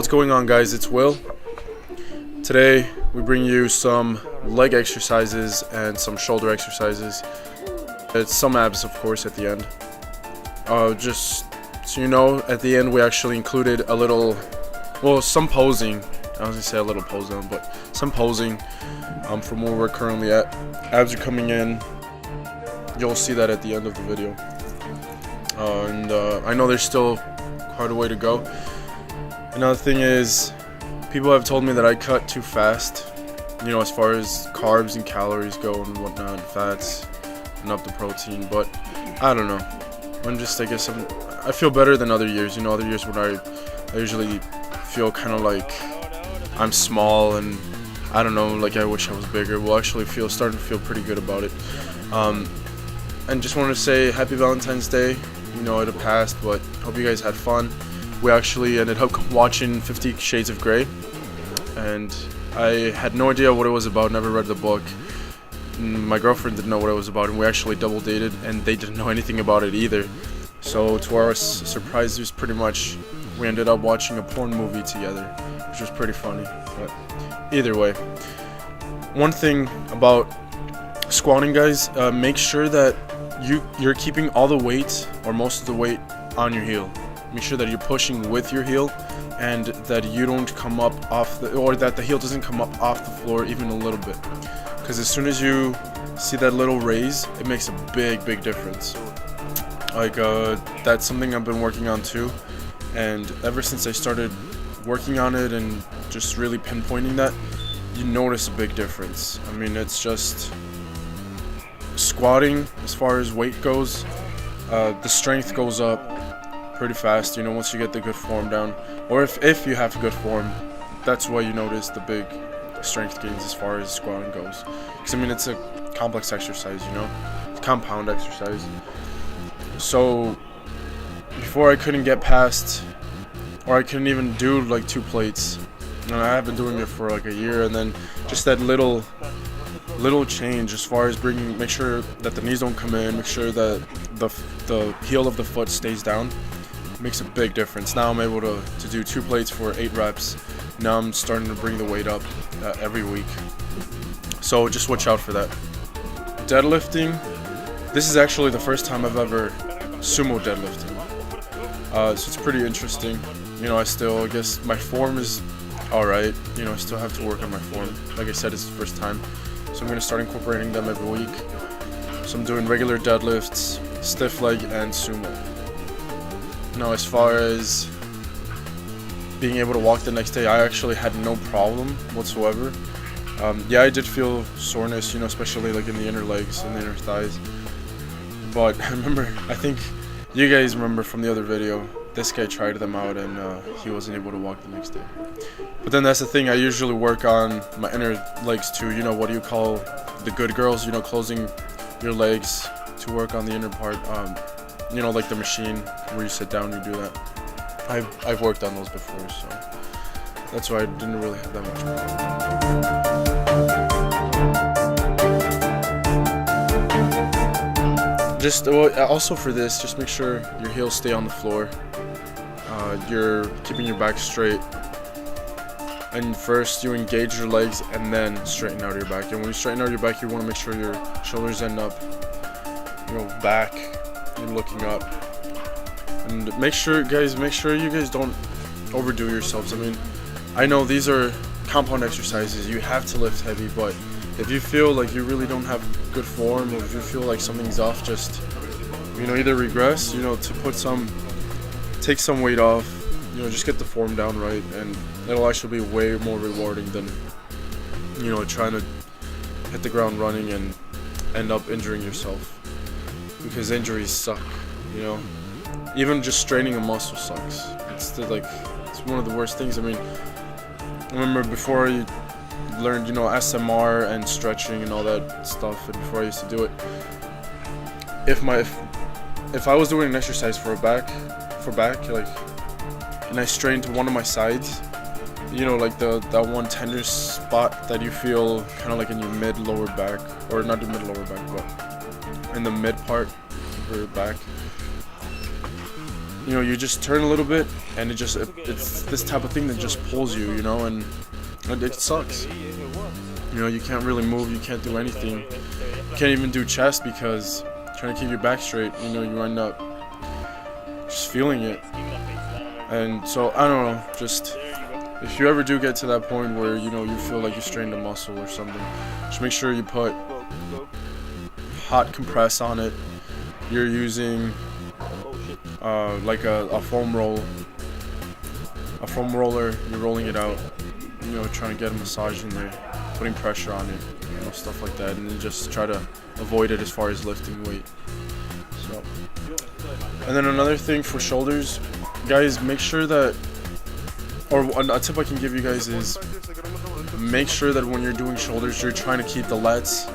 What's going on, guys? It's Will. Today we bring you some leg exercises and some shoulder exercises. It's some abs, of course, at the end. Just so you know, at the end we actually included a little, well, some posing. I was gonna say a little pose down, but some posing from where we're currently at. Abs are coming in. You'll see that at the end of the video. I know there's still quite a way to go. Another thing is, people have told me that I cut too fast, you know, as far as carbs and calories go and whatnot, fats and up the protein, but I don't know. I guess I feel better than other years, you know, other years when I usually feel kind of like I'm small and I don't know, like I wish I was bigger. Well, actually starting to feel pretty good about it. And just wanted to say happy Valentine's Day. You know, it had passed, but hope you guys had fun. We actually ended up watching 50 Shades of Grey, and I had no idea what it was about, never read the book. My girlfriend didn't know what it was about, and we actually double dated, and they didn't know anything about it either. So to our surprise, we ended up watching a porn movie together, which was pretty funny. But either way, one thing about squatting, guys, make sure that you're keeping all the weight or most of the weight on your heel. Make sure that you're pushing with your heel and that you don't come up that the heel doesn't come up off the floor even a little bit. Because as soon as you see that little raise, it makes a big difference. Like that's something I've been working on too, and ever since I started working on it and just really pinpointing that, you notice a big difference. I mean, it's just squatting, as far as weight goes, the strength goes up pretty fast, you know, once you get the good form down, or if you have good form, that's why you notice the big strength gains as far as squatting goes. Because I mean, it's a complex exercise, you know, it's a compound exercise. So before I couldn't get past, or I couldn't even do like 2 plates, and I have been doing it for like a year, and then just that little change as far as make sure that the knees don't come in, make sure that the heel of the foot stays down, makes a big difference. Now I'm able to do 2 plates for 8 reps. Now I'm starting to bring the weight up every week. So just watch out for that. Deadlifting, this is actually the first time I've ever sumo deadlifted. So it's pretty interesting. You know, I guess my form is alright. You know, I still have to work on my form. Like I said, it's the first time. So I'm going to start incorporating them every week. So I'm doing regular deadlifts, stiff leg, and sumo. Now, as far as being able to walk the next day, I actually had no problem whatsoever. Yeah, I did feel soreness, you know, especially like in the inner legs and the inner thighs. But I think you guys remember from the other video, this guy tried them out and he wasn't able to walk the next day. But then that's the thing, I usually work on my inner legs too. You know, what do you call the good girls, you know, closing your legs to work on the inner part. You know, like the machine where you sit down and you do that. I've worked on those before, so that's why I didn't really have that much. Also for this, just make sure your heels stay on the floor. You're keeping your back straight. And first you engage your legs and then straighten out your back. And when you straighten out your back, you want to make sure your shoulders end up, you know, back. You're looking up. And make sure you guys don't overdo yourselves. I mean, I know these are compound exercises. You have to lift heavy, but if you feel like you really don't have good form, or if you feel like something's off, just, you know, either regress, you know, to take some weight off, you know, just get the form down right, and it'll actually be way more rewarding than, you know, trying to hit the ground running and end up injuring yourself. Because injuries suck, you know. Even just straining a muscle sucks. It's one of the worst things. I mean, I remember before I learned, you know, SMR and stretching and all that stuff, and before I used to do it, if I was doing an exercise for back, like, and I strained one of my sides, you know, like that one tender spot that you feel kind of like in your mid-lower back, or not the mid-lower back, but in the mid part of your back. you know, you just turn a little bit, and it's this type of thing that just pulls you, you know, and it sucks. You know, you can't really move, you can't do anything. You can't even do chest because trying to keep your back straight, you know, you end up just feeling it. And so, I don't know, just if you ever do get to that point where, you know, you feel like you strained a muscle or something, just make sure you put hot compress on it. You're using like a foam roller, you're rolling it out, you know, trying to get a massage in there, putting pressure on it, you know, stuff like that, and then just try to avoid it as far as lifting weight. So, and then another thing for shoulders, guys, make sure that, or a tip I can give you guys is, make sure that when you're doing shoulders, you're trying to keep the lats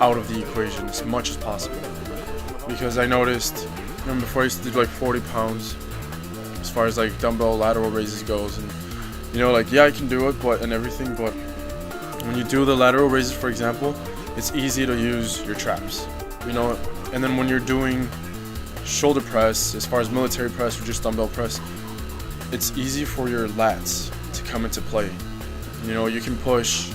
out of the equation as much as possible. Because I noticed, you know, before I used to do like 40 pounds, as far as like dumbbell lateral raises goes, and you know, like, yeah, I can do it, but when you do the lateral raises, for example, it's easy to use your traps, you know. And then when you're doing shoulder press, as far as military press or just dumbbell press, it's easy for your lats to come into play. You know, you can push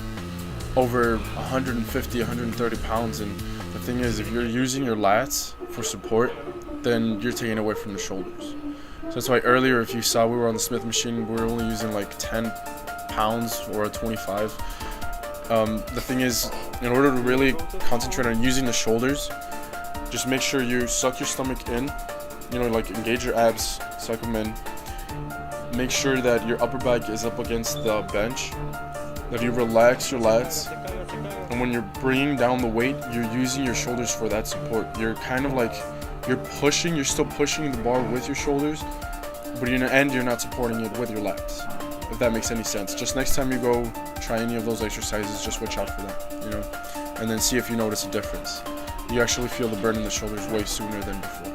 over 150, 130 pounds, and the thing is, if you're using your lats for support, then you're taking away from the shoulders. So that's why earlier, if you saw, we were on the Smith machine, we were only using like 10 pounds or a 25. The thing is, in order to really concentrate on using the shoulders, just make sure you suck your stomach in, you know, like engage your abs, suck them in. Make sure that your upper back is up against the bench, that you relax your lats, and when you're bringing down the weight, you're using your shoulders for that support. You're kind of like, you're still pushing the bar with your shoulders, but in the end, you're not supporting it with your legs, if that makes any sense. Just next time you go try any of those exercises, just watch out for that, you know, and then see if you notice a difference. You actually feel the burn in the shoulders way sooner than before.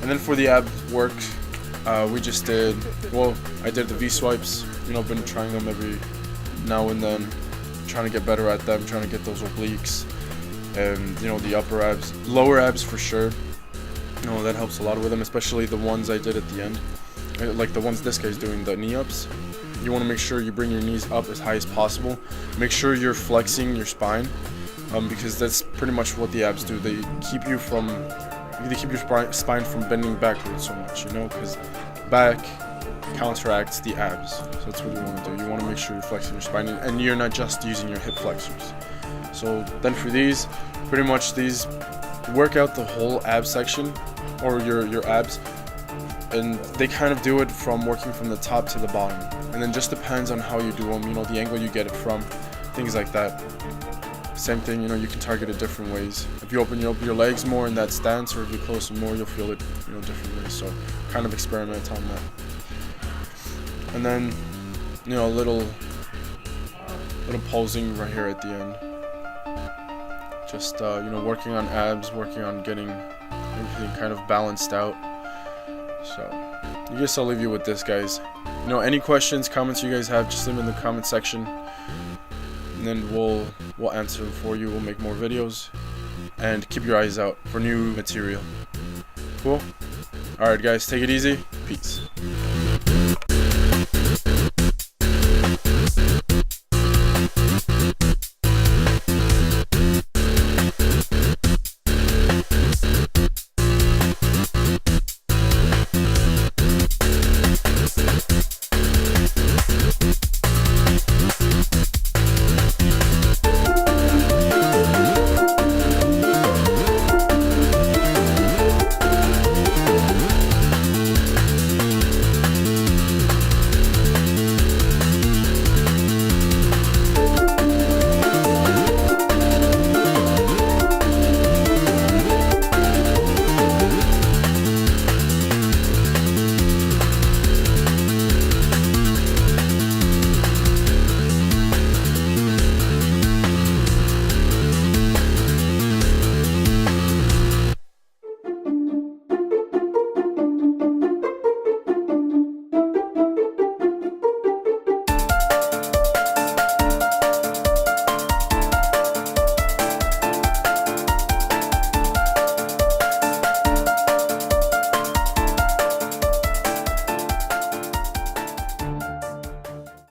And then for the ab work, we just did, well, I did the V-swipes, you know, been trying them every now and then, trying to get better at them, trying to get those obliques, and, you know, the upper abs, lower abs for sure, you know, that helps a lot with them, especially the ones I did at the end, like the ones this guy's doing, the knee ups. You want to make sure you bring your knees up as high as possible, make sure you're flexing your spine, because that's pretty much what the abs do. They keep your spine from bending backwards so much, you know, because back counteracts the abs. So that's what you want to do. You want to make sure you're flexing your spine, and you're not just using your hip flexors. So then for these, pretty much these work out the whole ab section, or your abs, and they kind of do it from working from the top to the bottom, and then just depends on how you do them, you know, the angle you get it from, things like that. Same thing, you know, you can target it different ways. If you open your legs more in that stance, or if you close them more, you'll feel it, you know, different ways. So kind of experiment on that. And then, you know, a little posing right here at the end. Just, you know, working on abs, working on getting everything kind of balanced out. So I guess I'll leave you with this, guys. You know, any questions, comments you guys have, just leave them in the comment section, and then we'll answer them for you. We'll make more videos, and keep your eyes out for new material. Cool? Alright guys, take it easy. Peace.